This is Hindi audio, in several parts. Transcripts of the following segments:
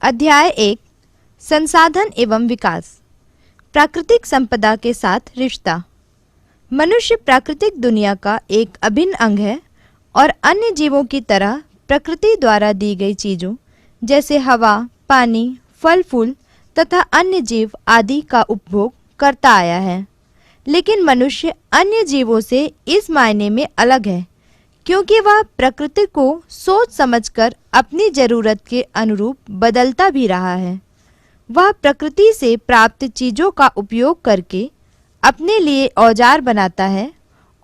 अध्याय 1 संसाधन एवं विकास। प्राकृतिक संपदा के साथ रिश्ता। मनुष्य प्राकृतिक दुनिया का एक अभिन्न अंग है और अन्य जीवों की तरह प्रकृति द्वारा दी गई चीजों जैसे हवा, पानी, फल फूल तथा अन्य जीव आदि का उपभोग करता आया है। लेकिन मनुष्य अन्य जीवों से इस मायने में अलग है क्योंकि वह प्रकृति को सोच समझकर अपनी जरूरत के अनुरूप बदलता भी रहा है। वह प्रकृति से प्राप्त चीजों का उपयोग करके अपने लिए औजार बनाता है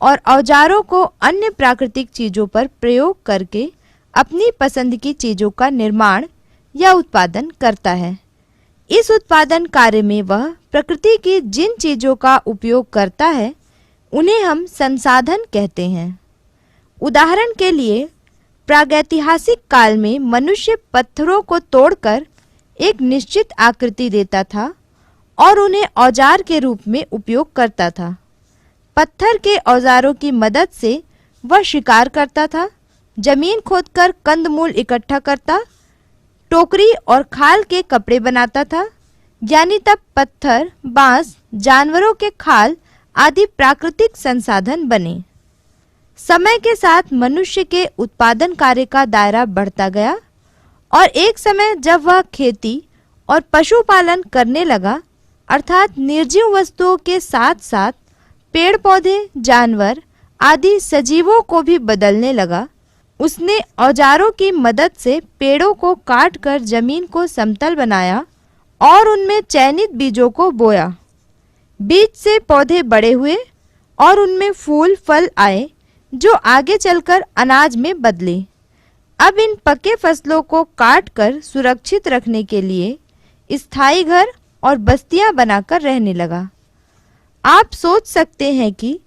और औजारों को अन्य प्राकृतिक चीजों पर प्रयोग करके अपनी पसंद की चीजों का निर्माण या उत्पादन करता है। इस उत्पादन कार्य में वह प्रकृति की जिन चीजों का उपयोग करता है उन्हें हम संसाधन कहते हैं। उदाहरण के लिए प्रागैतिहासिक काल में मनुष्य पत्थरों को तोड़कर एक निश्चित आकृति देता था और उन्हें औजार के रूप में उपयोग करता था। पत्थर के औजारों की मदद से वह शिकार करता था, जमीन खोदकर कंदमूल इकट्ठा करता, टोकरी और खाल के कपड़े बनाता था। यानी तब पत्थर, बांस, जानवरों के खाल आदि प्राकृतिक संसाधन बने। समय के साथ मनुष्य के उत्पादन कार्य का दायरा बढ़ता गया और एक समय जब वह खेती और पशुपालन करने लगा अर्थात निर्जीव वस्तुओं के साथ साथ पेड़ पौधे, जानवर आदि सजीवों को भी बदलने लगा, उसने औजारों की मदद से पेड़ों को काटकर जमीन को समतल बनाया और उनमें चयनित बीजों को बोया। बीज से पौधे बड़े हुए और उनमें फूल फल आए जो आगे चलकर अनाज में बदले। अब इन पके फसलों को काटकर सुरक्षित रखने के लिए स्थायी घर और बस्तियां बनाकर रहने लगा। आप सोच सकते हैं कि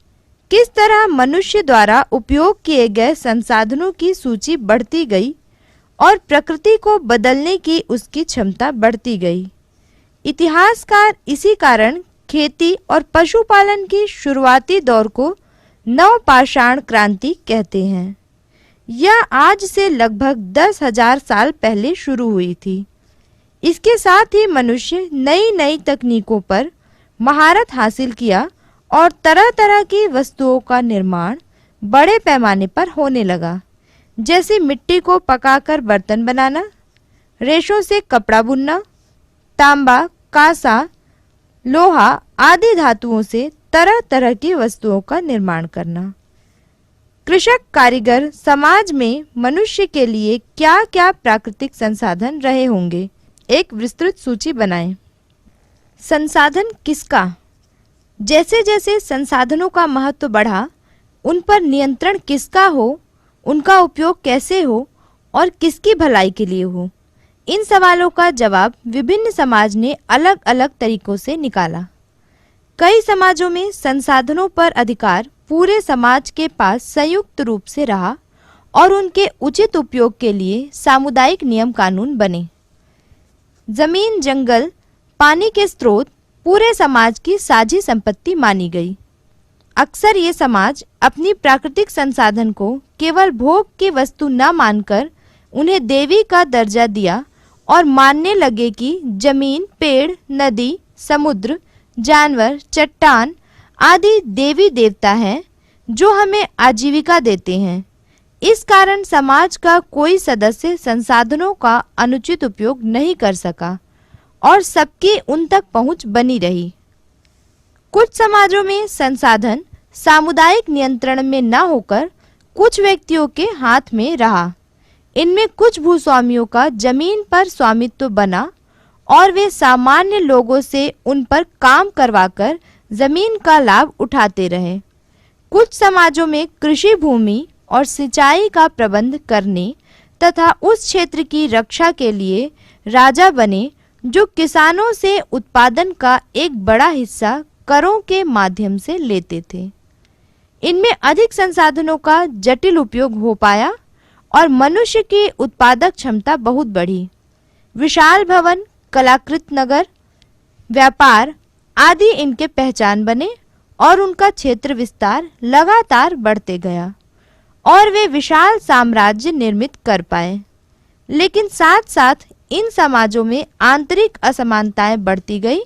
किस तरह मनुष्य द्वारा उपयोग किए गए संसाधनों की सूची बढ़ती गई और प्रकृति को बदलने की उसकी क्षमता बढ़ती गई। इतिहासकार इसी कारण खेती और पशुपालन की शुरुआती दौर को नवपाषाण क्रांति कहते हैं। यह आज से लगभग 10,000 साल पहले शुरू हुई थी। इसके साथ ही मनुष्य नई नई तकनीकों पर महारत हासिल किया और तरह तरह की वस्तुओं का निर्माण बड़े पैमाने पर होने लगा, जैसे मिट्टी को पकाकर बर्तन बनाना, रेशों से कपड़ा बुनना, तांबा, कांसा, लोहा आदि धातुओं से तरह तरह की वस्तुओं का निर्माण करना। कृषक कारीगर समाज में मनुष्य के लिए क्या क्या प्राकृतिक संसाधन रहे होंगे, एक विस्तृत सूची बनाएं। संसाधन किसका? जैसे जैसे संसाधनों का महत्व बढ़ा, उन पर नियंत्रण किसका हो, उनका उपयोग कैसे हो और किसकी भलाई के लिए हो, इन सवालों का जवाब विभिन्न समाज ने अलग अलग तरीकों से निकाला। कई समाजों में संसाधनों पर अधिकार पूरे समाज के पास संयुक्त रूप से रहा और उनके उचित उपयोग के लिए सामुदायिक नियम कानून बने। जमीन, जंगल, पानी के स्रोत पूरे समाज की साझी संपत्ति मानी गई। अक्सर ये समाज अपनी प्राकृतिक संसाधन को केवल भोग की वस्तु न मानकर उन्हें देवी का दर्जा दिया और मानने लगे कि जमीन, पेड़, नदी, समुद्र, जानवर, चट्टान आदि देवी देवता हैं जो हमें आजीविका देते हैं। इस कारण समाज का कोई सदस्य संसाधनों का अनुचित उपयोग नहीं कर सका और सबकी उन तक पहुंच बनी रही। कुछ समाजों में संसाधन सामुदायिक नियंत्रण में न होकर कुछ व्यक्तियों के हाथ में रहा। इनमें कुछ भूस्वामियों का जमीन पर स्वामित्व बना और वे सामान्य लोगों से उन पर काम करवाकर जमीन का लाभ उठाते रहे। कुछ समाजों में कृषि भूमि और सिंचाई का प्रबंध करने तथा उस क्षेत्र की रक्षा के लिए राजा बने जो किसानों से उत्पादन का एक बड़ा हिस्सा करों के माध्यम से लेते थे। इनमें अधिक संसाधनों का जटिल उपयोग हो पाया और मनुष्य की उत्पादक क्षमता बहुत बढ़ी। विशाल भवन, कलाकृत नगर, व्यापार आदि इनके पहचान बने और उनका क्षेत्र विस्तार लगातार बढ़ते गया और वे विशाल साम्राज्य निर्मित कर पाए। लेकिन साथ साथ इन समाजों में आंतरिक असमानताएं बढ़ती गई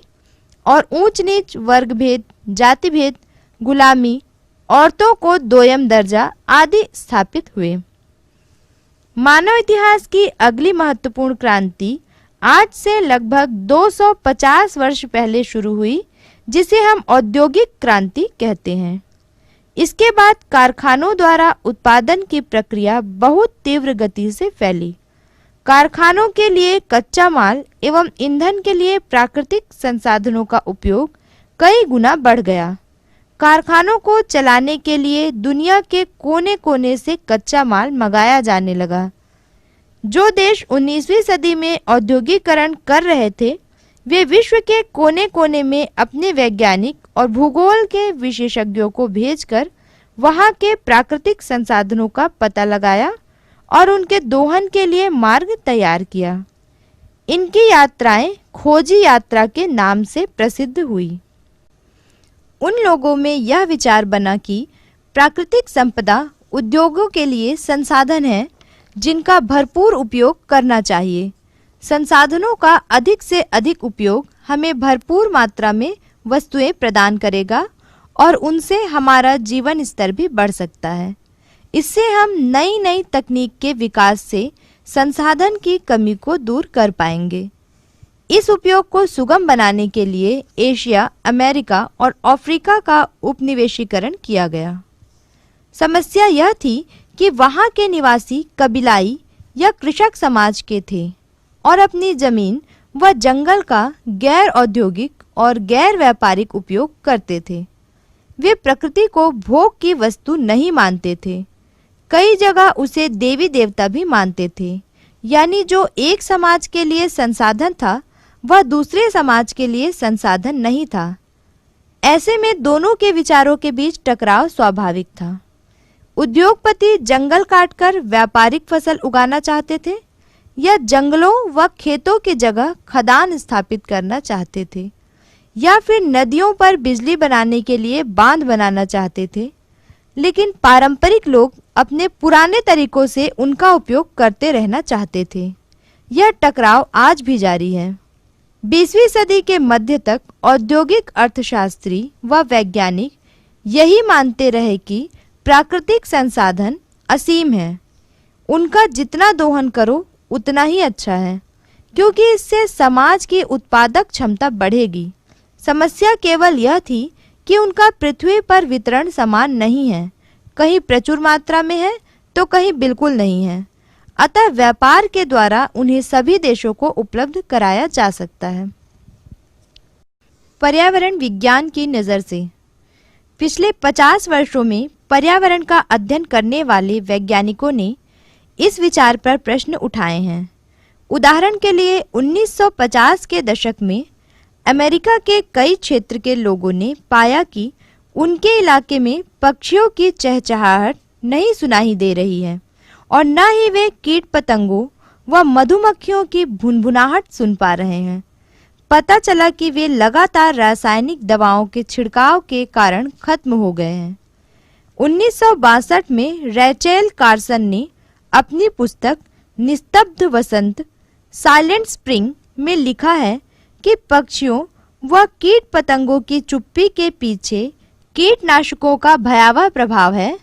और ऊंच नीच, वर्ग भेद, जाति भेद, गुलामी, औरतों को दोयम दर्जा आदि स्थापित हुए। मानव इतिहास की अगली महत्वपूर्ण क्रांति आज से लगभग 250 वर्ष पहले शुरू हुई, जिसे हम औद्योगिक क्रांति कहते हैं। इसके बाद कारखानों द्वारा उत्पादन की प्रक्रिया बहुत तीव्र गति से फैली। कारखानों के लिए कच्चा माल एवं ईंधन के लिए प्राकृतिक संसाधनों का उपयोग कई गुना बढ़ गया। कारखानों को चलाने के लिए दुनिया के कोने कोने से कच्चा माल मंगाया जाने लगा। जो देश 19वीं सदी में औद्योगिकरण कर रहे थे, वे विश्व के कोने कोने में अपने वैज्ञानिक और भूगोल के विशेषज्ञों को भेजकर वहां के प्राकृतिक संसाधनों का पता लगाया और उनके दोहन के लिए मार्ग तैयार किया। इनकी यात्राएं खोजी यात्रा के नाम से प्रसिद्ध हुई। उन लोगों में यह विचार बना कि प्राकृतिक संपदा उद्योगों के लिए संसाधन है जिनका भरपूर उपयोग करना चाहिए। संसाधनों का अधिक से अधिक उपयोग हमें भरपूर मात्रा में वस्तुएं प्रदान करेगा और उनसे हमारा जीवन स्तर भी बढ़ सकता है। इससे हम नई नई तकनीक के विकास से संसाधन की कमी को दूर कर पाएंगे। इस उपयोग को सुगम बनाने के लिए एशिया, अमेरिका और अफ्रीका का उपनिवेशीकरण किया गया। समस्या यह थी कि वहां के निवासी कबीलाई या कृषक समाज के थे और अपनी जमीन व जंगल का गैर औद्योगिक और गैर व्यापारिक उपयोग करते थे। वे प्रकृति को भोग की वस्तु नहीं मानते थे। कई जगह उसे देवी देवता भी मानते थे, यानी जो एक समाज के लिए संसाधन था वह दूसरे समाज के लिए संसाधन नहीं था। ऐसे में दोनों के विचारों के बीच टकराव स्वाभाविक था। उद्योगपति जंगल काटकर व्यापारिक फसल उगाना चाहते थे या जंगलों व खेतों की जगह खदान स्थापित करना चाहते थे, या फिर नदियों पर बिजली बनाने के लिए बांध बनाना चाहते थे। लेकिन पारंपरिक लोग अपने पुराने तरीकों से उनका उपयोग करते रहना चाहते थे। यह टकराव आज भी जारी है। 20वीं सदी के मध्य तक औद्योगिक अर्थशास्त्री व वैज्ञानिक यही मानते रहे कि प्राकृतिक संसाधन असीम है। उनका जितना दोहन करो उतना ही अच्छा है, क्योंकि इससे समाज की उत्पादक क्षमता बढ़ेगी। समस्या केवल यह थी कि उनका पृथ्वी पर वितरण समान नहीं है, कहीं प्रचुर मात्रा में है तो कहीं बिल्कुल नहीं है। अतः व्यापार के द्वारा उन्हें सभी देशों को उपलब्ध कराया जा सकता है। पर्यावरण विज्ञान की नज़र से पिछले 50 वर्षों में पर्यावरण का अध्ययन करने वाले वैज्ञानिकों ने इस विचार पर प्रश्न उठाए हैं। उदाहरण के लिए 1950 के दशक में अमेरिका के कई क्षेत्र के लोगों ने पाया कि उनके इलाके में पक्षियों की चहचहाहट नहीं सुनाई दे रही है और न ही वे कीट पतंगों व मधुमक्खियों की भुनभुनाहट सुन पा रहे हैं। पता चला कि वे लगातार रासायनिक दवाओं के छिड़काव के कारण खत्म हो गए हैं। 1962 में रैचेल कार्सन ने अपनी पुस्तक निस्तब्ध वसंत साइलेंट स्प्रिंग में लिखा है कि पक्षियों व कीट पतंगों की चुप्पी के पीछे कीटनाशकों का भयावह प्रभाव है,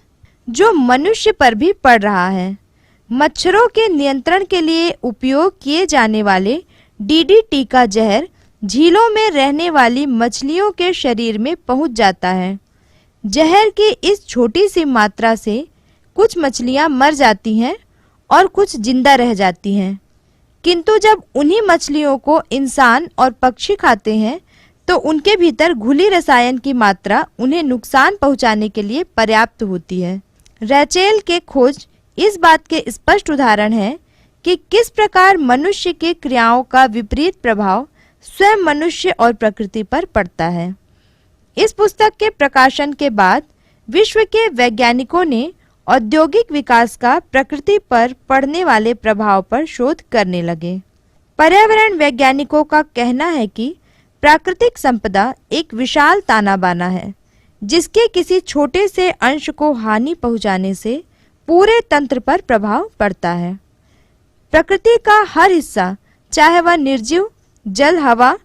जो मनुष्य पर भी पड़ रहा है। मच्छरों के नियंत्रण के लिए उपयोग किए जाने वाले डीडीटी का जहर झीलों में रहने वाली मछलियों के शरीर में पहुंच जाता है। जहर की इस छोटी सी मात्रा से कुछ मछलियां मर जाती हैं और कुछ जिंदा रह जाती हैं, किंतु जब उन्हीं मछलियों को इंसान और पक्षी खाते हैं तो उनके भीतर घुली रसायन की मात्रा उन्हें नुकसान पहुंचाने के लिए पर्याप्त होती है। रैचेल के खोज इस बात के स्पष्ट उदाहरण है कि किस प्रकार मनुष्य की क्रियाओं का विपरीत प्रभाव स्वयं मनुष्य और प्रकृति पर पड़ता है। इस पुस्तक के प्रकाशन के बाद विश्व के वैज्ञानिकों ने औद्योगिक विकास का प्रकृति पर पड़ने वाले प्रभाव पर शोध करने लगे। पर्यावरण वैज्ञानिकों का कहना है कि प्राकृतिक संपदा एक विशाल ताना बाना है, जिसके किसी छोटे से अंश को हानि पहुंचाने से पूरे तंत्र पर प्रभाव पड़ता है। प्रकृति का हर हिस्सा, चाहे वह निर्जीव, जल, हवा,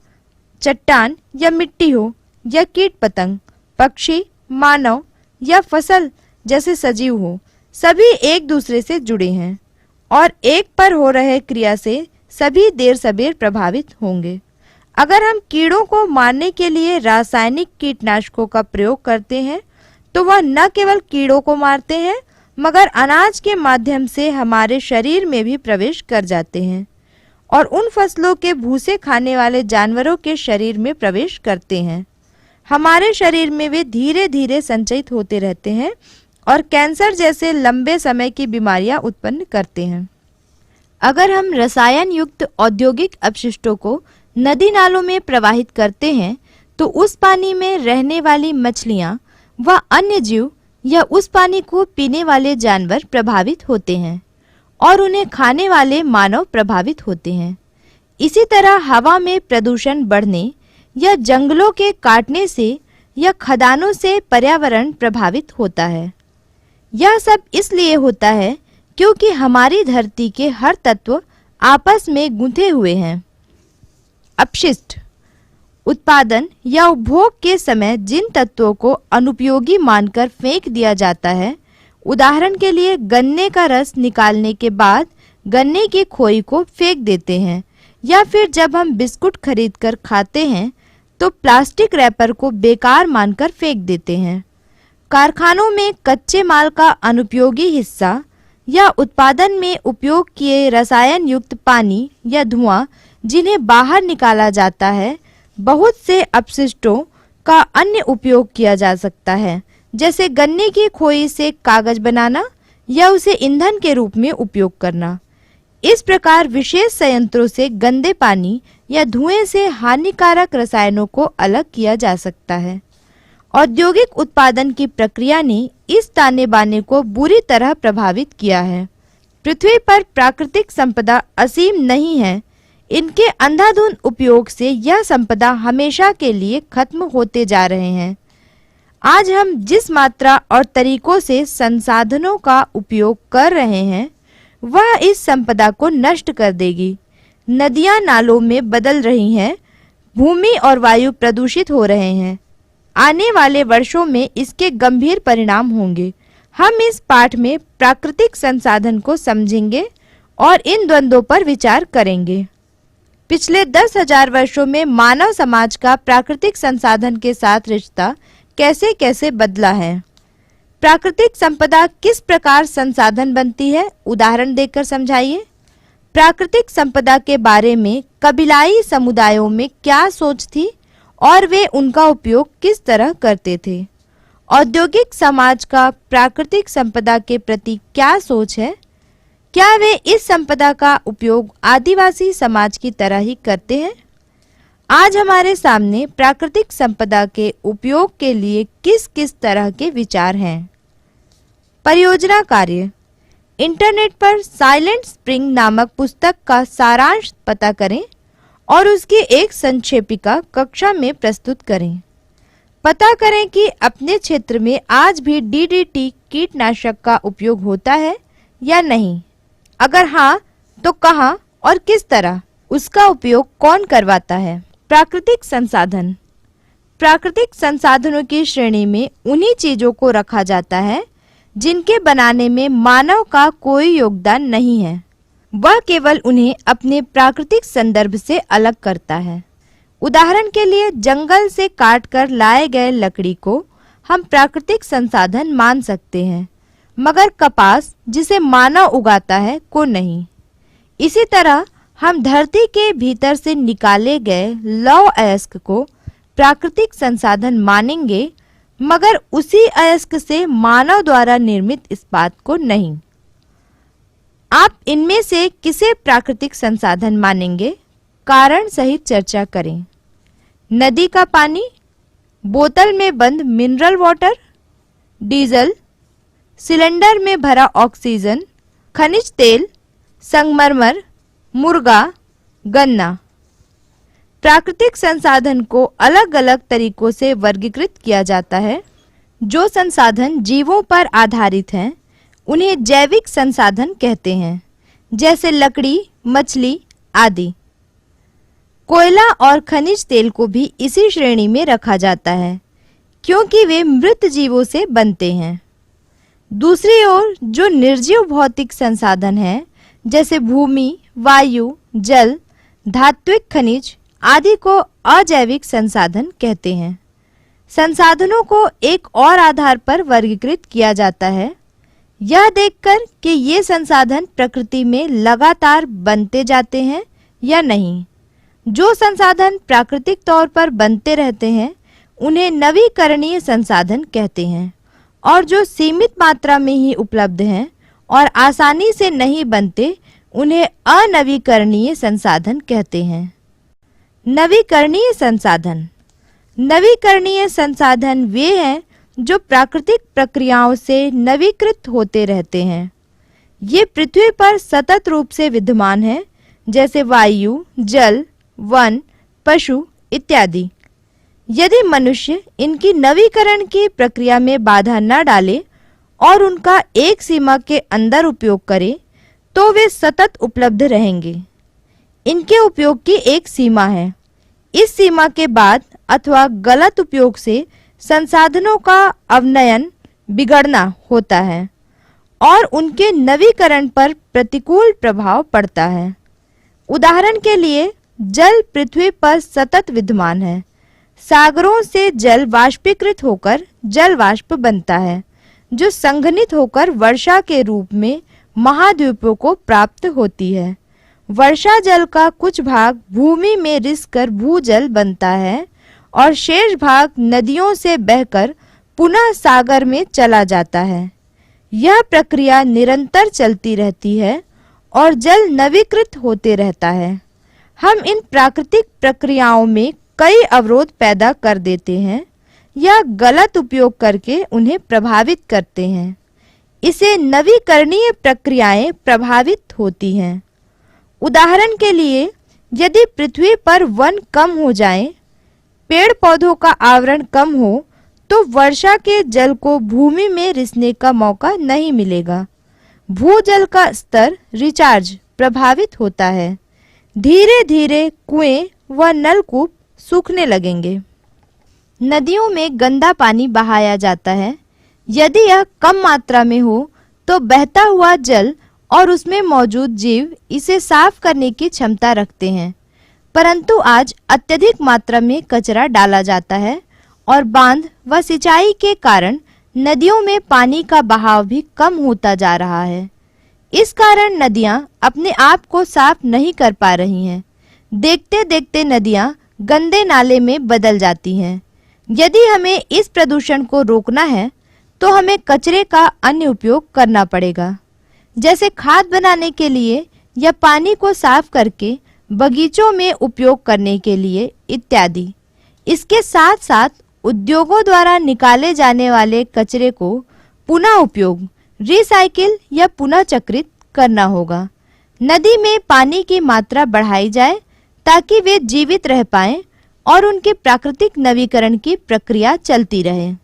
चट्टान या मिट्टी हो, या कीट पतंग, पक्षी, मानव या फसल जैसे सजीव हो, सभी एक दूसरे से जुड़े हैं और एक पर हो रहे क्रिया से सभी देर सबेर प्रभावित होंगे। अगर हम कीड़ों को मारने के लिए रासायनिक कीटनाशकों का प्रयोग करते हैं तो वह न केवल कीड़ों को मारते हैं मगर अनाज के माध्यम से हमारे शरीर में भी प्रवेश कर जाते हैं और उन फसलों के भूसे खाने वाले जानवरों के शरीर में प्रवेश करते हैं। हमारे शरीर में वे धीरे धीरे संचयित होते रहते हैं और कैंसर जैसे लंबे समय की बीमारियां उत्पन्न करते हैं। अगर हम रसायन युक्त औद्योगिक अपशिष्टों को नदी नालों में प्रवाहित करते हैं तो उस पानी में रहने वाली मछलियां व अन्य जीव या उस पानी को पीने वाले जानवर प्रभावित होते हैं और उन्हें खाने वाले मानव प्रभावित होते हैं। इसी तरह हवा में प्रदूषण बढ़ने या जंगलों के काटने से या खदानों से पर्यावरण प्रभावित होता है। यह सब इसलिए होता है क्योंकि हमारी धरती के हर तत्व आपस में गुंथे हुए हैं। अपशिष्ट उत्पादन या उपभोग के समय जिन तत्वों को अनुपयोगी मानकर फेंक दिया जाता है, उदाहरण के लिए गन्ने का रस निकालने के बाद गन्ने की खोई को फेंक देते हैं, या फिर जब हम बिस्कुट खरीदकर खाते हैं तो प्लास्टिक रैपर को बेकार मानकर फेंक देते हैं। कारखानों में कच्चे माल का अनुपयोगी हिस्सा या उत्पादन में उपयोग किए रसायन युक्त पानी या धुआं जिन्हें बाहर निकाला जाता है, बहुत से अपशिष्टों का अन्य उपयोग किया जा सकता है, जैसे गन्ने की खोई से कागज बनाना या उसे ईंधन के रूप में उपयोग करना। इस प्रकार विशेष संयंत्रों से गंदे पानी या धुएं से हानिकारक रसायनों को अलग किया जा सकता है। औद्योगिक उत्पादन की प्रक्रिया ने इस ताने बाने को बुरी तरह प्रभावित किया है। पृथ्वी पर प्राकृतिक संपदा असीम नहीं है। इनके अंधाधुंध उपयोग से यह संपदा हमेशा के लिए खत्म होते जा रहे हैं। आज हम जिस मात्रा और तरीकों से संसाधनों का उपयोग कर रहे हैं वह इस संपदा को नष्ट कर देगी। नदियां नालों में बदल रही हैं, भूमि और वायु प्रदूषित हो रहे हैं। आने वाले वर्षों में इसके गंभीर परिणाम होंगे। हम इस पाठ में प्राकृतिक संसाधन को समझेंगे और इन द्वंद्वों पर विचार करेंगे। पिछले 10,000 वर्षों में मानव समाज का प्राकृतिक संसाधन के साथ रिश्ता कैसे कैसे बदला है। प्राकृतिक संपदा किस प्रकार संसाधन बनती है, उदाहरण देकर समझाइए। प्राकृतिक संपदा के बारे में कबीलाई समुदायों में क्या सोच थी और वे उनका उपयोग किस तरह करते थे। औद्योगिक समाज का प्राकृतिक संपदा के प्रति क्या सोच है। क्या वे इस संपदा का उपयोग आदिवासी समाज की तरह ही करते हैं। आज हमारे सामने प्राकृतिक संपदा के उपयोग के लिए किस किस तरह के विचार हैं। परियोजना कार्य। इंटरनेट पर साइलेंट स्प्रिंग नामक पुस्तक का सारांश पता करें और उसकी एक संक्षेपिका कक्षा में प्रस्तुत करें। पता करें कि अपने क्षेत्र में आज भी DDT कीटनाशक का उपयोग होता है या नहीं। अगर हाँ तो कहाँ और किस तरह। उसका उपयोग कौन करवाता है। प्राकृतिक संसाधन। प्राकृतिक संसाधनों की श्रेणी में उन्हीं चीजों को रखा जाता है जिनके बनाने में मानव का कोई योगदान नहीं है। वह केवल उन्हें अपने प्राकृतिक संदर्भ से अलग करता है। उदाहरण के लिए जंगल से काटकर लाए गए लकड़ी को हम प्राकृतिक संसाधन मान सकते हैं, मगर कपास जिसे मानव उगाता है को नहीं। इसी तरह हम धरती के भीतर से निकाले गए लौह अयस्क को प्राकृतिक संसाधन मानेंगे, मगर उसी अयस्क से मानव द्वारा निर्मित इस्पात को नहीं। आप इनमें से किसे प्राकृतिक संसाधन मानेंगे, कारण सहित चर्चा करें। नदी का पानी, बोतल में बंद मिनरल वाटर, डीजल, सिलेंडर में भरा ऑक्सीजन, खनिज तेल, संगमरमर, मुर्गा, गन्ना। प्राकृतिक संसाधन को अलग अलग तरीकों से वर्गीकृत किया जाता है। जो संसाधन जीवों पर आधारित हैं उन्हें जैविक संसाधन कहते हैं, जैसे लकड़ी, मछली आदि। कोयला और खनिज तेल को भी इसी श्रेणी में रखा जाता है, क्योंकि वे मृत जीवों से बनते हैं। दूसरी ओर जो निर्जीव भौतिक संसाधन हैं, जैसे भूमि, वायु, जल, धात्विक खनिज आदि को अजैविक संसाधन कहते हैं। संसाधनों को एक और आधार पर वर्गीकृत किया जाता है, यह देखकर कि ये संसाधन प्रकृति में लगातार बनते जाते हैं या नहीं। जो संसाधन प्राकृतिक तौर पर बनते रहते हैं उन्हें नवीकरणीय संसाधन कहते हैं, और जो सीमित मात्रा में ही उपलब्ध हैं और आसानी से नहीं बनते उन्हें अनवीकरणीय संसाधन कहते हैं। नवीकरणीय संसाधन। नवीकरणीय संसाधन वे हैं जो प्राकृतिक प्रक्रियाओं से नवीकृत होते रहते हैं। ये पृथ्वी पर सतत रूप से विद्यमान हैं, जैसे वायु, जल, वन, पशु इत्यादि। यदि मनुष्य इनकी नवीकरण की प्रक्रिया में बाधा न डाले और उनका एक सीमा के अंदर उपयोग करे तो वे सतत उपलब्ध रहेंगे। इनके उपयोग की एक सीमा है। इस सीमा के बाद अथवा गलत उपयोग से संसाधनों का अवनयन, बिगड़ना होता है और उनके नवीकरण पर प्रतिकूल प्रभाव पड़ता है। उदाहरण के लिए जल पृथ्वी पर सतत विद्यमान है। सागरों से जल वाष्पीकृत होकर जल वाष्प बनता है, जो संघनित होकर वर्षा के रूप में महाद्वीपों को प्राप्त होती है। वर्षा जल का कुछ भाग भूमि में रिसकर भूजल बनता है और शेष भाग नदियों से बहकर पुनः सागर में चला जाता है। यह प्रक्रिया निरंतर चलती रहती है और जल नवीकृत होते रहता है। हम इन प्राकृतिक प्रक्रियाओं में कई अवरोध पैदा कर देते हैं या गलत उपयोग करके उन्हें प्रभावित करते हैं। इसे नवीकरणीय प्रक्रियाएं प्रभावित होती हैं। उदाहरण के लिए यदि पृथ्वी पर वन कम हो जाएं, पेड़ पौधों का आवरण कम हो, तो वर्षा के जल को भूमि में रिसने का मौका नहीं मिलेगा। भूजल का स्तर रिचार्ज प्रभावित होता है। धीरे धीरे कुएं व नलकूप सूखने लगेंगे। नदियों में गंदा पानी बहाया जाता है। यदि यह कम मात्रा में हो तो बहता हुआ जल और उसमें मौजूद जीव इसे साफ करने की क्षमता रखते हैं, परंतु आज अत्यधिक मात्रा में कचरा डाला जाता है और बांध व सिंचाई के कारण नदियों में पानी का बहाव भी कम होता जा रहा है। इस कारण नदियां अपने आप को साफ नहीं कर पा रही हैं। देखते देखते नदियां गंदे नाले में बदल जाती हैं। यदि हमें इस प्रदूषण को रोकना है तो हमें कचरे का अन्य उपयोग करना पड़ेगा, जैसे खाद बनाने के लिए या पानी को साफ करके बगीचों में उपयोग करने के लिए इत्यादि। इसके साथ साथ उद्योगों द्वारा निकाले जाने वाले कचरे को पुनः उपयोग, रिसाइकिल या पुनः चक्रित करना होगा। नदी में पानी की मात्रा बढ़ाई जाए ताकि वे जीवित रह पाएं और उनके प्राकृतिक नवीकरण की प्रक्रिया चलती रहे।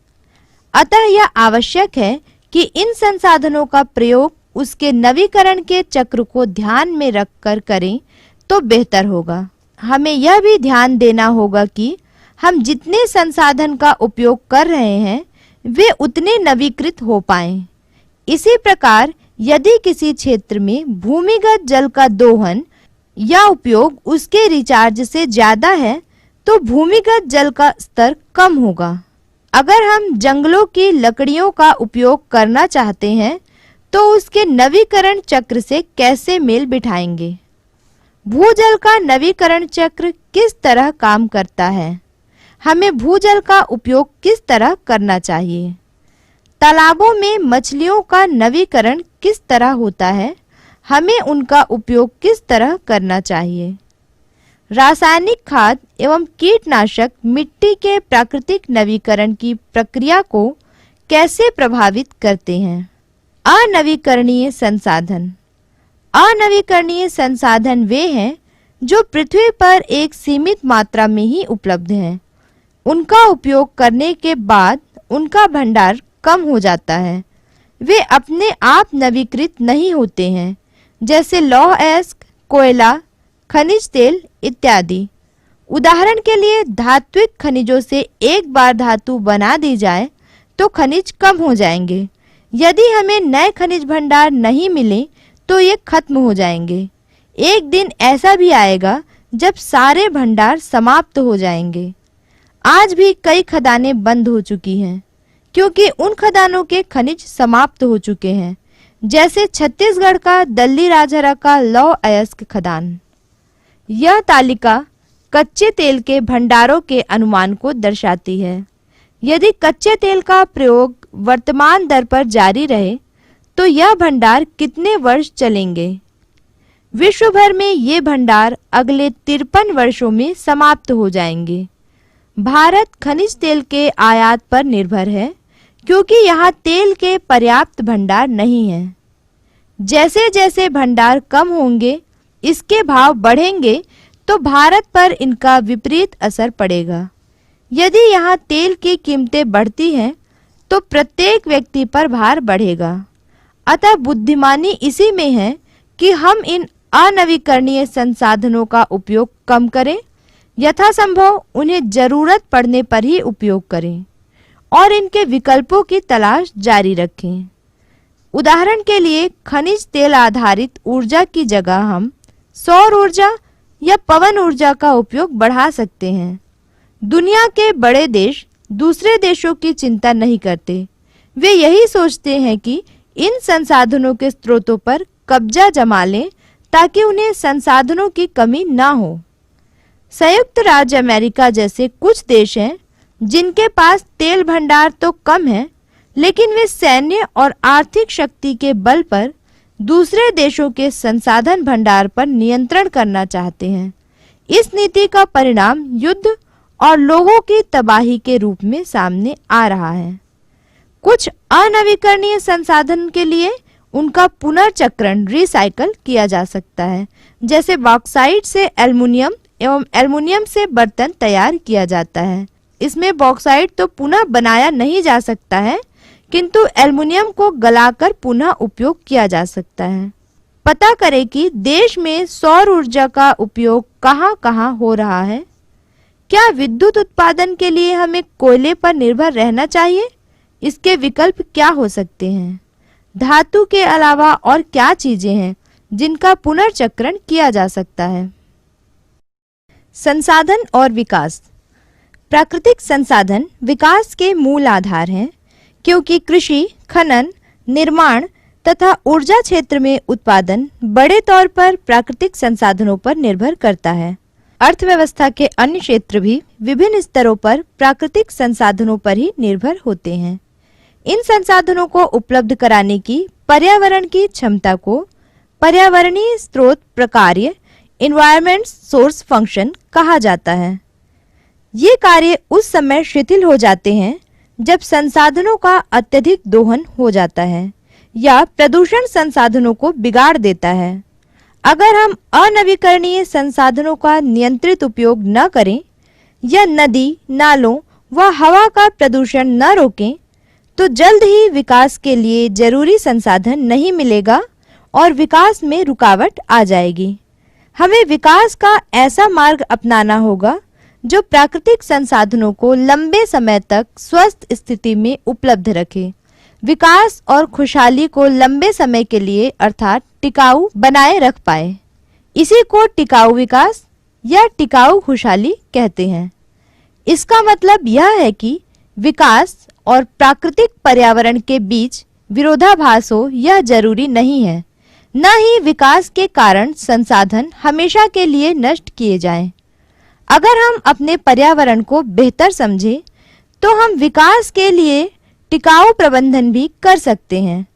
अतः यह आवश्यक है कि इन संसाधनों का प्रयोग उसके नवीकरण के चक्र को ध्यान में रखकर करें तो बेहतर होगा। हमें यह भी ध्यान देना होगा कि हम जितने संसाधन का उपयोग कर रहे हैं वे उतने नवीकृत हो पाएं। इसी प्रकार यदि किसी क्षेत्र में भूमिगत जल का दोहन या उपयोग उसके रिचार्ज से ज्यादा है तो भूमिगत जल का स्तर कम होगा। अगर हम जंगलों की लकड़ियों का उपयोग करना चाहते हैं तो उसके नवीकरण चक्र से कैसे मेल बिठाएंगे? भूजल का नवीकरण चक्र किस तरह काम करता है? हमें भूजल का उपयोग किस तरह करना चाहिए? तालाबों में मछलियों का नवीकरण किस तरह होता है? हमें उनका उपयोग किस तरह करना चाहिए? रासायनिक खाद एवं कीटनाशक मिट्टी के प्राकृतिक नवीकरण की प्रक्रिया को कैसे प्रभावित करते हैं? अनवीकरणीय संसाधन। अनवीकरणीय संसाधन वे हैं जो पृथ्वी पर एक सीमित मात्रा में ही उपलब्ध हैं। उनका उपयोग करने के बाद उनका भंडार कम हो जाता है। वे अपने आप नवीकृत नहीं होते हैं, जैसे लौह अयस्क, कोयला, खनिज तेल इत्यादि। उदाहरण के लिए धात्विक खनिजों से एक बार धातु बना दी जाए तो खनिज कम हो जाएंगे। यदि हमें नए खनिज भंडार नहीं मिले तो ये खत्म हो जाएंगे। एक दिन ऐसा भी आएगा जब सारे भंडार समाप्त हो जाएंगे। आज भी कई खदानें बंद हो चुकी हैं क्योंकि उन खदानों के खनिज समाप्त हो चुके हैं, जैसे छत्तीसगढ़ का दल्ली राजहरा का लौह अयस्क खदान। यह तालिका कच्चे तेल के भंडारों के अनुमान को दर्शाती है। यदि कच्चे तेल का प्रयोग वर्तमान दर पर जारी रहे तो यह भंडार कितने वर्ष चलेंगे? विश्व भर में ये भंडार अगले 53 वर्षों में समाप्त हो जाएंगे। भारत खनिज तेल के आयात पर निर्भर है क्योंकि यहाँ तेल के पर्याप्त भंडार नहीं हैं। जैसे जैसे भंडार कम होंगे, इसके भाव बढ़ेंगे तो भारत पर इनका विपरीत असर पड़ेगा। यदि यहाँ तेल की कीमतें बढ़ती हैं तो प्रत्येक व्यक्ति पर भार बढ़ेगा। अतः बुद्धिमानी इसी में है कि हम इन अनवीकरणीय संसाधनों का उपयोग कम करें, यथासंभव उन्हें जरूरत पड़ने पर ही उपयोग करें और इनके विकल्पों की तलाश जारी रखें। उदाहरण के लिए खनिज तेल आधारित ऊर्जा की जगह हम सौर ऊर्जा या पवन ऊर्जा का उपयोग बढ़ा सकते हैं। दुनिया के बड़े देश दूसरे देशों की चिंता नहीं करते। वे यही सोचते हैं कि इन संसाधनों के स्रोतों पर कब्जा जमा लें ताकि उन्हें संसाधनों की कमी ना हो। संयुक्त राज्य अमेरिका जैसे कुछ देश हैं जिनके पास तेल भंडार तो कम है, लेकिन वे सैन्य और आर्थिक शक्ति के बल पर दूसरे देशों के संसाधन भंडार पर नियंत्रण करना चाहते हैं। इस नीति का परिणाम युद्ध और लोगों की तबाही के रूप में सामने आ रहा है। कुछ अनवीकरणीय संसाधन के लिए उनका पुनर्चक्रण रिसाइकल किया जा सकता है, जैसे बॉक्साइट से एल्युमिनियम एवं एल्युमिनियम से बर्तन तैयार किया जाता है। इसमें बॉक्साइट तो पुनः बनाया नहीं जा सकता है, किंतु एल्युमिनियम को गलाकर पुनः उपयोग किया जा सकता है। पता करें कि देश में सौर ऊर्जा का उपयोग कहां-कहां हो रहा है। क्या विद्युत उत्पादन के लिए हमें कोयले पर निर्भर रहना चाहिए? इसके विकल्प क्या हो सकते हैं? धातु के अलावा और क्या चीजें हैं जिनका पुनर्चक्रण किया जा सकता है? संसाधन और विकास। प्राकृतिक संसाधन विकास के मूल आधार हैं, क्योंकि कृषि, खनन, निर्माण तथा ऊर्जा क्षेत्र में उत्पादन बड़े तौर पर प्राकृतिक संसाधनों पर निर्भर करता है। अर्थव्यवस्था के अन्य क्षेत्र भी विभिन्न स्तरों पर प्राकृतिक संसाधनों पर ही निर्भर होते हैं। इन संसाधनों को उपलब्ध कराने की पर्यावरण की क्षमता को पर्यावरणीय स्रोत प्रकार्य एनवायरनमेंट सोर्स फंक्शन कहा जाता है। ये कार्य उस समय शिथिल हो जाते हैं जब संसाधनों का अत्यधिक दोहन हो जाता है या प्रदूषण संसाधनों को बिगाड़ देता है। अगर हम अनवीकरणीय संसाधनों का नियंत्रित उपयोग न करें या नदी, नालों व हवा का प्रदूषण न रोकें, तो जल्द ही विकास के लिए जरूरी संसाधन नहीं मिलेगा और विकास में रुकावट आ जाएगी। हमें विकास का ऐसा मार्ग अपनाना होगा जो प्राकृतिक संसाधनों को लंबे समय तक स्वस्थ स्थिति में उपलब्ध रखे, विकास और खुशहाली को लंबे समय के लिए अर्थात टिकाऊ बनाए रख पाए। इसी को टिकाऊ विकास या टिकाऊ खुशहाली कहते हैं। इसका मतलब यह है कि विकास और प्राकृतिक पर्यावरण के बीच विरोधाभास हो यह जरूरी नहीं है, न ही विकास के कारण संसाधन हमेशा के लिए नष्ट किए जाएं। अगर हम अपने पर्यावरण को बेहतर समझें तो हम विकास के लिए टिकाऊ प्रबंधन भी कर सकते हैं।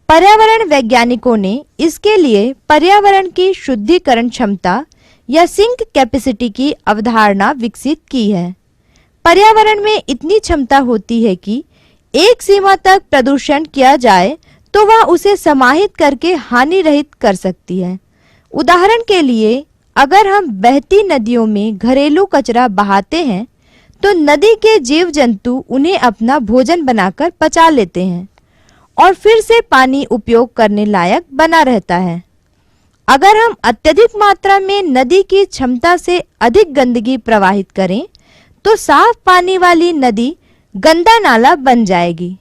पर्यावरण वैज्ञानिकों ने इसके लिए पर्यावरण की शुद्धिकरण क्षमता या सिंक कैपेसिटी की अवधारणा विकसित की है। पर्यावरण में इतनी क्षमता होती है कि एक सीमा तक प्रदूषण किया जाए तो वह उसे समाहित करके हानि रहित कर सकती है। उदाहरण के लिए, अगर हम बहती नदियों में घरेलू कचरा बहाते हैं तो नदी के जीव जंतु उन्हें अपना भोजन बनाकर पचा लेते हैं और फिर से पानी उपयोग करने लायक बना रहता है। अगर हम अत्यधिक मात्रा में नदी की क्षमता से अधिक गंदगी प्रवाहित करें तो साफ पानी वाली नदी गंदा नाला बन जाएगी।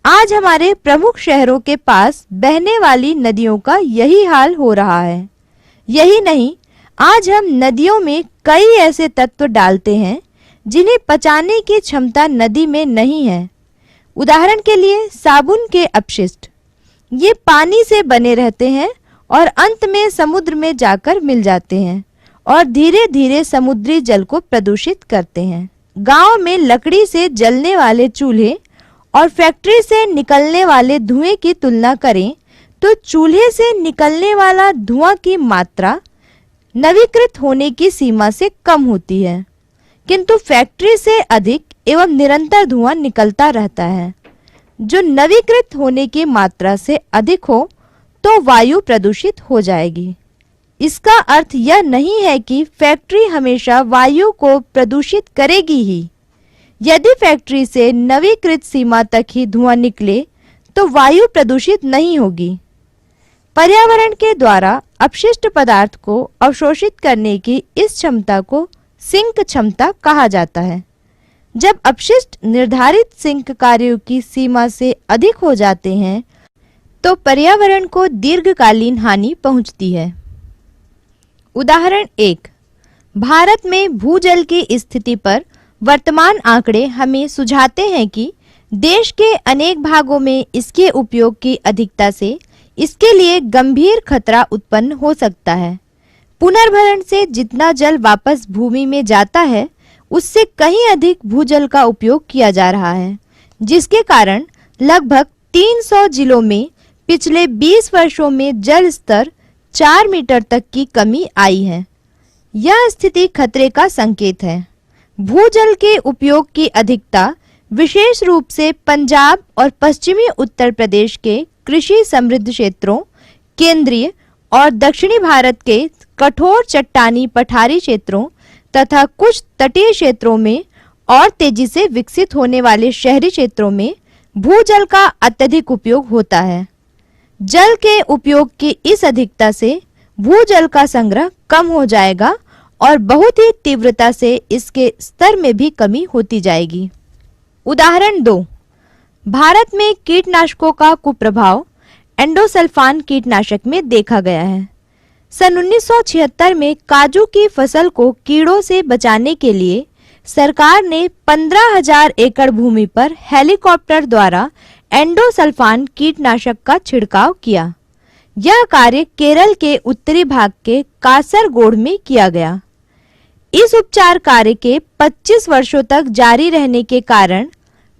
आज हमारे प्रमुख शहरों के पास बहने वाली नदियों का यही हाल हो रहा है। यही नहीं, आज हम नदियों में कई ऐसे तत्व डालते हैं जिन्हें पचाने की क्षमता नदी में नहीं है। उदाहरण के लिए साबुन के अपशिष्ट, ये पानी से बने रहते हैं और अंत में समुद्र में जाकर मिल जाते हैं और धीरे धीरे समुद्री जल को प्रदूषित करते हैं। गांव में लकड़ी से जलने वाले चूल्हे और फैक्ट्री से निकलने वाले धुएं की तुलना करें तो चूल्हे से निकलने वाला धुआं की मात्रा नवीकृत होने की सीमा से कम होती है, किंतु फैक्ट्री से अधिक एवं निरंतर धुआं निकलता रहता है। जो नवीकृत होने की मात्रा से अधिक हो तो वायु प्रदूषित हो जाएगी। इसका अर्थ यह नहीं है कि फैक्ट्री हमेशा वायु को प्रदूषित करेगी ही। यदि फैक्ट्री से नवीकृत सीमा तक ही धुआं निकले तो वायु प्रदूषित नहीं होगी। पर्यावरण के द्वारा अपशिष्ट पदार्थ को अवशोषित करने की इस क्षमता को सिंक क्षमता कहा जाता है। जब अपशिष्ट निर्धारित सिंक कार्यों की सीमा से अधिक हो जाते हैं तो पर्यावरण को दीर्घकालीन हानि पहुंचती है। उदाहरण 1, भारत में भूजल की स्थिति पर वर्तमान आंकड़े हमें सुझाते हैं कि देश के अनेक भागों में इसके उपयोग की अधिकता से इसके लिए गंभीर खतरा उत्पन्न हो सकता है। पुनर्भरण से जितना जल वापस भूमि में जाता है उससे कहीं अधिक भूजल का उपयोग किया जा रहा है, जिसके कारण लगभग 300 जिलों में पिछले 20 वर्षों में जल स्तर 4 मीटर तक की कमी आई है। यह स्थिति खतरे का संकेत है। भूजल के उपयोग की अधिकता विशेष रूप से पंजाब और पश्चिमी उत्तर प्रदेश के कृषि समृद्ध क्षेत्रों, केंद्रीय और दक्षिणी भारत के कठोर चट्टानी पठारी क्षेत्रों तथा कुछ तटीय क्षेत्रों में और तेजी से विकसित होने वाले शहरी क्षेत्रों में भूजल का अत्यधिक उपयोग होता है। जल के उपयोग की इस अधिकता से भूजल का संग्रह कम हो जाएगा और बहुत ही तीव्रता से इसके स्तर में भी कमी होती जाएगी। उदाहरण 2, भारत में कीटनाशकों का कुप्रभाव एंडोसल्फान कीटनाशक में देखा गया है। सन 1976 में काजू की फसल को कीड़ों से बचाने के लिए सरकार ने 15,000 एकड़ भूमि पर हेलीकॉप्टर द्वारा एंडोसल्फान कीटनाशक का छिड़काव किया। यह कार्य केरल के उत्तरी भाग के कासरगोड में किया गया। इस उपचार कार्य के 25 वर्षों तक जारी रहने के कारण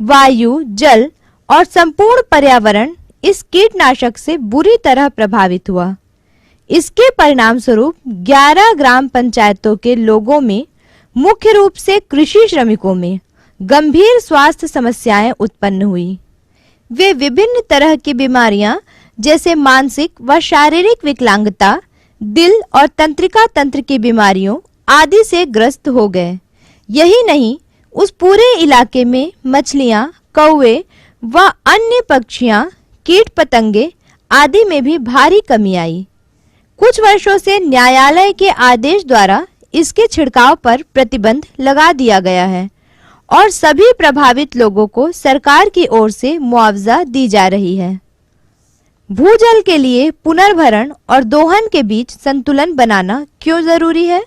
वायु, जल और संपूर्ण पर्यावरण इस कीटनाशक से बुरी तरह प्रभावित हुआ। इसके परिणाम स्वरूप 11 ग्राम पंचायतों के लोगों में, मुख्य रूप से कृषि श्रमिकों में गंभीर स्वास्थ्य समस्याएं उत्पन्न हुई। वे विभिन्न तरह की बीमारियां जैसे मानसिक व शारीरिक विकलांगता, दिल और तंत्रिका तंत्र की बीमारियों आदि से ग्रस्त हो गए। यही नहीं, उस पूरे इलाके में मछलियां, कौवे व अन्य पक्षियां, कीट पतंगे आदि में भी भारी कमी आई। कुछ वर्षों से न्यायालय के आदेश द्वारा इसके छिड़काव पर प्रतिबंध लगा दिया गया है और सभी प्रभावित लोगों को सरकार की ओर से मुआवजा दी जा रही है। भूजल के लिए पुनर्भरण और दोहन के बीच संतुलन बनाना क्यों जरूरी है?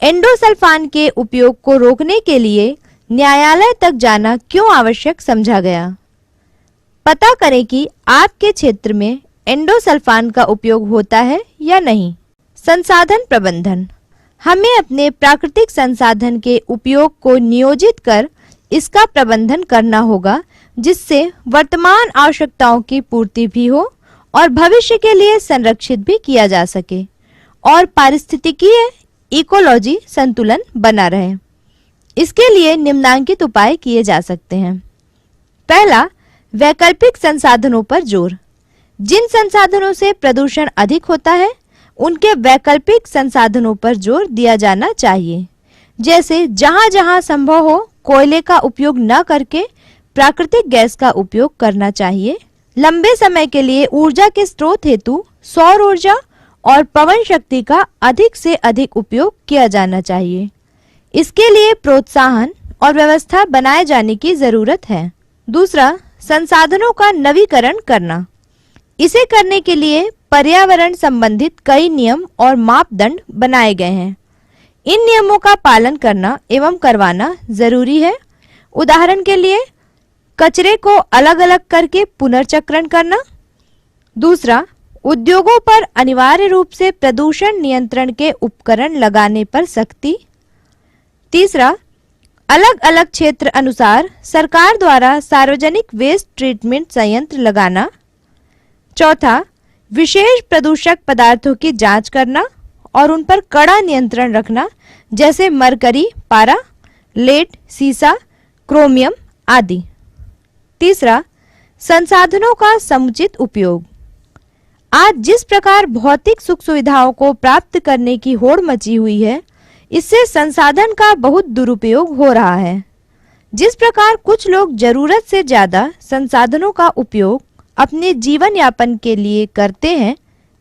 एंडोसल्फान के उपयोग को रोकने के लिए न्यायालय तक जाना क्यों आवश्यक समझा गया? पता करें कि आपके क्षेत्र में एंडोसल्फान का उपयोग होता है या नहीं। संसाधन प्रबंधन, हमें अपने प्राकृतिक संसाधन के उपयोग को नियोजित कर इसका प्रबंधन करना होगा, जिससे वर्तमान आवश्यकताओं की पूर्ति भी हो और भविष्य के लिए संरक्षित भी किया जा सके और पारिस्थितिकीय इकोलॉजी संतुलन बना रहे। इसके लिए निम्नलिखित उपाय किए जा सकते हैं। पहला, वैकल्पिक संसाधनों पर जोर। जिन संसाधनों से प्रदूषण अधिक होता है उनके वैकल्पिक संसाधनों पर जोर दिया जाना चाहिए। जैसे जहां जहां संभव हो कोयले का उपयोग न करके प्राकृतिक गैस का उपयोग करना चाहिए। लंबे समय के लिए ऊर्जा के स्रोत हेतु सौर ऊर्जा और पवन शक्ति का अधिक से अधिक उपयोग किया जाना चाहिए। इसके लिए प्रोत्साहन और व्यवस्था बनाए जाने की जरूरत है। दूसरा, संसाधनों का नवीकरण करना। इसे करने के लिए पर्यावरण संबंधित कई नियम और मापदंड बनाए गए हैं। इन नियमों का पालन करना एवं करवाना जरूरी है। उदाहरण के लिए कचरे को अलग अलग करके पुनर्चक्रण करना। दूसरा, उद्योगों पर अनिवार्य रूप से प्रदूषण नियंत्रण के उपकरण लगाने पर सख्ती। तीसरा, अलग अलग क्षेत्र अनुसार सरकार द्वारा सार्वजनिक वेस्ट ट्रीटमेंट संयंत्र लगाना। चौथा, विशेष प्रदूषक पदार्थों की जांच करना और उन पर कड़ा नियंत्रण रखना, जैसे मरकरी, पारा, लेड, सीसा, क्रोमियम आदि। तीसरा, संसाधनों का समुचित उपयोग। आज जिस प्रकार भौतिक सुख सुविधाओं को प्राप्त करने की होड़ मची हुई है, इससे संसाधन का बहुत दुरुपयोग हो रहा है। जिस प्रकार कुछ लोग जरूरत से ज्यादा संसाधनों का उपयोग अपने जीवन यापन के लिए करते हैं,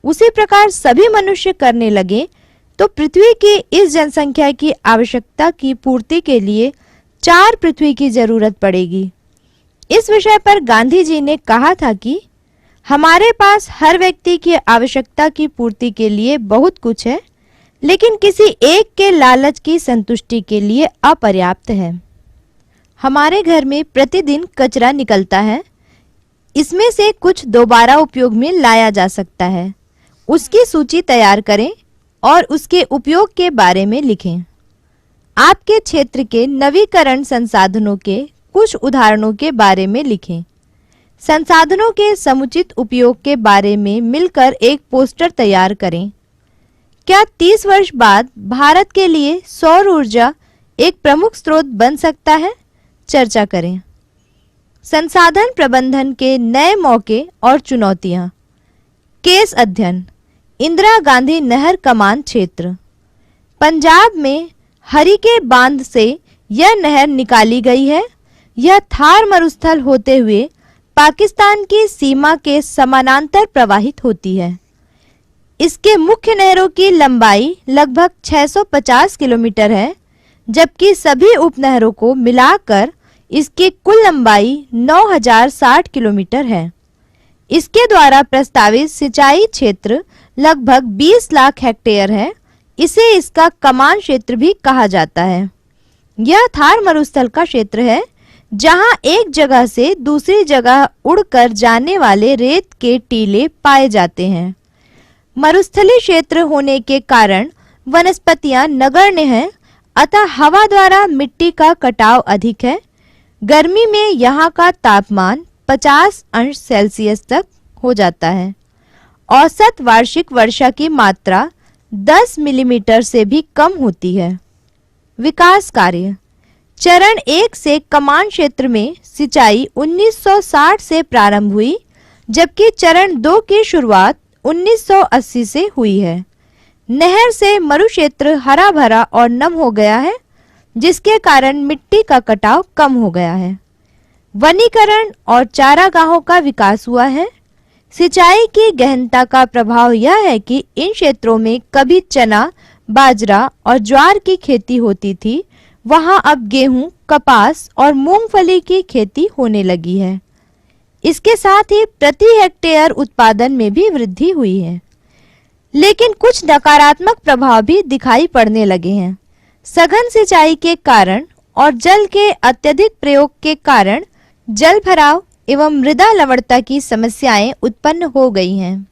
उसी प्रकार सभी मनुष्य करने लगे तो पृथ्वी की इस जनसंख्या की आवश्यकता की पूर्ति के लिए 4 पृथ्वी की जरूरत पड़ेगी। इस विषय पर गांधी जी ने कहा था कि हमारे पास हर व्यक्ति की आवश्यकता की पूर्ति के लिए बहुत कुछ है, लेकिन किसी एक के लालच की संतुष्टि के लिए अपर्याप्त है। हमारे घर में प्रतिदिन कचरा निकलता है। इसमें से कुछ दोबारा उपयोग में लाया जा सकता है। उसकी सूची तैयार करें और उसके उपयोग के बारे में लिखें। आपके क्षेत्र के नवीकरण संसाधनों के कुछ उदाहरणों के बारे में लिखें। संसाधनों के समुचित उपयोग के बारे में मिलकर एक पोस्टर तैयार करें। क्या 30 वर्ष बाद भारत के लिए सौर ऊर्जा एक प्रमुख स्रोत बन सकता है? चर्चा करें। संसाधन प्रबंधन के नए मौके और चुनौतियां। केस अध्ययन। इंदिरा गांधी नहर कमान क्षेत्र। पंजाब में हरिके बांध से यह नहर निकाली गई है। यह थार मरुस्थल होते हुए पाकिस्तान की सीमा के समानांतर प्रवाहित होती है। इसके मुख्य नहरों की लंबाई लगभग 650 किलोमीटर है, जबकि सभी उपनहरों को मिलाकर इसकी कुल लंबाई 9060 किलोमीटर है। इसके द्वारा प्रस्तावित सिंचाई क्षेत्र लगभग 20 लाख हेक्टेयर है। इसे इसका कमान क्षेत्र भी कहा जाता है। यह थार मरुस्थल का क्षेत्र है, जहां एक जगह से दूसरी जगह उड़कर जाने वाले रेत के टीले पाए जाते हैं। मरुस्थलीय क्षेत्र होने के कारण वनस्पतियां नगण्य हैं, अतः हवा द्वारा मिट्टी का कटाव अधिक है। गर्मी में यहाँ का तापमान 50 अंश सेल्सियस तक हो जाता है। औसत वार्षिक वर्षा की मात्रा 10 मिलीमीटर से भी कम होती है। विकास कार्य। चरण 1 से कमान क्षेत्र में सिंचाई 1960 से प्रारंभ हुई, जबकि चरण 2 की शुरुआत 1980 से हुई है। नहर से मरु क्षेत्र हरा भरा और नम हो गया है, जिसके कारण मिट्टी का कटाव कम हो गया है। वनीकरण और चारागाहों का विकास हुआ है। सिंचाई की गहनता का प्रभाव यह है कि इन क्षेत्रों में कभी चना, बाजरा और ज्वार की खेती होती थी, वहां अब गेहूं, कपास और मूंगफली की खेती होने लगी है। इसके साथ ही प्रति हेक्टेयर उत्पादन में भी वृद्धि हुई है। लेकिन कुछ नकारात्मक प्रभाव भी दिखाई पड़ने लगे हैं। सघन सिंचाई के कारण और जल के अत्यधिक प्रयोग के कारण जल भराव एवं मृदा लवणता की समस्याएं उत्पन्न हो गई हैं।